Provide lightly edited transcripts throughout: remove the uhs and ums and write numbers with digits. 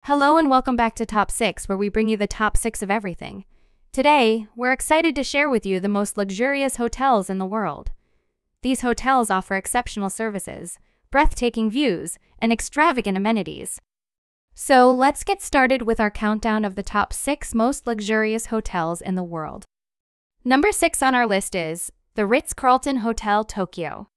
Hello and welcome back to Top 6, where we bring you the top 6 of everything. Today, we're excited to share with you the most luxurious hotels in the world. These hotels offer exceptional services, breathtaking views, and extravagant amenities. So let's get started with our countdown of the top 6 most luxurious hotels in the world. Number 6 on our list is the Ritz-Carlton Hotel, Tokyo.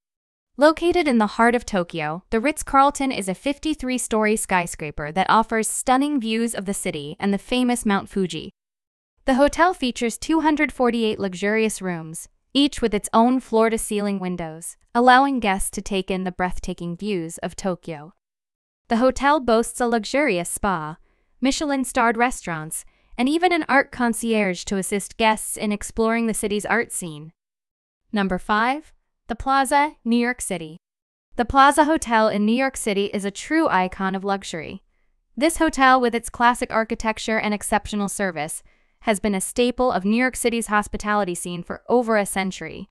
Located in the heart of Tokyo, the Ritz-Carlton is a 53-story skyscraper that offers stunning views of the city and the famous Mount Fuji. The hotel features 248 luxurious rooms, each with its own floor-to-ceiling windows, allowing guests to take in the breathtaking views of Tokyo. The hotel boasts a luxurious spa, Michelin-starred restaurants, and even an art concierge to assist guests in exploring the city's art scene. Number 5. The Plaza, New York City. The Plaza Hotel in New York City is a true icon of luxury. This hotel, with its classic architecture and exceptional service, has been a staple of New York City's hospitality scene for over a century.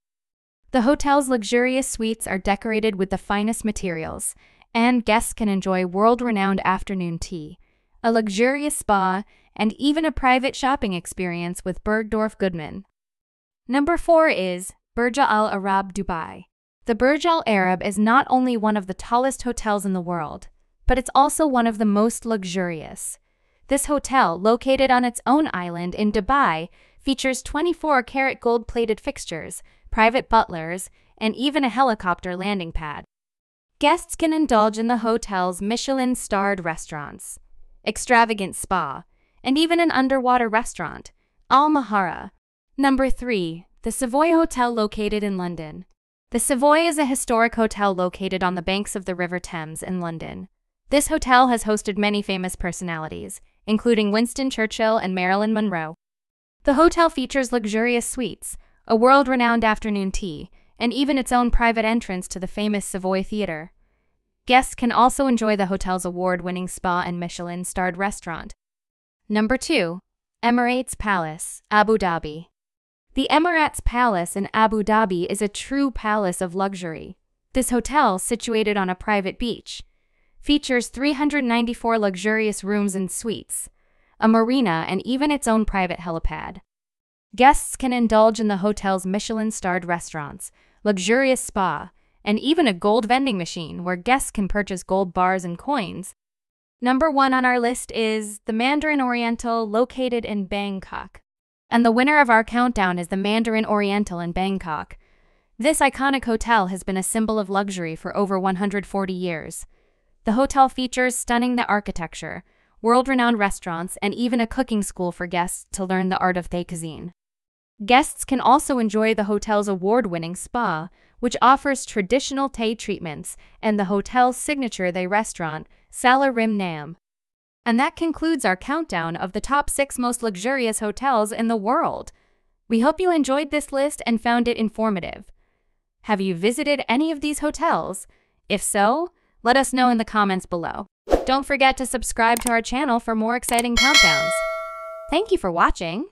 The hotel's luxurious suites are decorated with the finest materials, and guests can enjoy world-renowned afternoon tea, a luxurious spa, and even a private shopping experience with Bergdorf Goodman. Number 4 is Burj Al Arab, Dubai. The Burj Al Arab is not only one of the tallest hotels in the world, but it's also one of the most luxurious. This hotel, located on its own island in Dubai, features 24-karat gold-plated fixtures, private butlers, and even a helicopter landing pad. Guests can indulge in the hotel's Michelin-starred restaurants, extravagant spa, and even an underwater restaurant, Al Mahara. Number 3. The Savoy Hotel, located in London. The Savoy is a historic hotel located on the banks of the River Thames in London. This hotel has hosted many famous personalities, including Winston Churchill and Marilyn Monroe. The hotel features luxurious suites, a world-renowned afternoon tea, and even its own private entrance to the famous Savoy Theatre. Guests can also enjoy the hotel's award-winning spa and Michelin-starred restaurant. Number 2. Emirates Palace, Abu Dhabi. The Emirates Palace in Abu Dhabi is a true palace of luxury. This hotel, situated on a private beach, features 394 luxurious rooms and suites, a marina, and even its own private helipad. Guests can indulge in the hotel's Michelin-starred restaurants, luxurious spa, and even a gold vending machine where guests can purchase gold bars and coins. Number 1 on our list is the Mandarin Oriental, located in Bangkok. And the winner of our countdown is the Mandarin Oriental in Bangkok. This iconic hotel has been a symbol of luxury for over 140 years. The hotel features stunning architecture, world-renowned restaurants, and even a cooking school for guests to learn the art of Thai cuisine. Guests can also enjoy the hotel's award-winning spa, which offers traditional Thai treatments, and the hotel's signature Thai restaurant, Salar Rim Nam. And that concludes our countdown of the top 6 most luxurious hotels in the world. We hope you enjoyed this list and found it informative. Have you visited any of these hotels? If so, let us know in the comments below. Don't forget to subscribe to our channel for more exciting countdowns. Thank you for watching.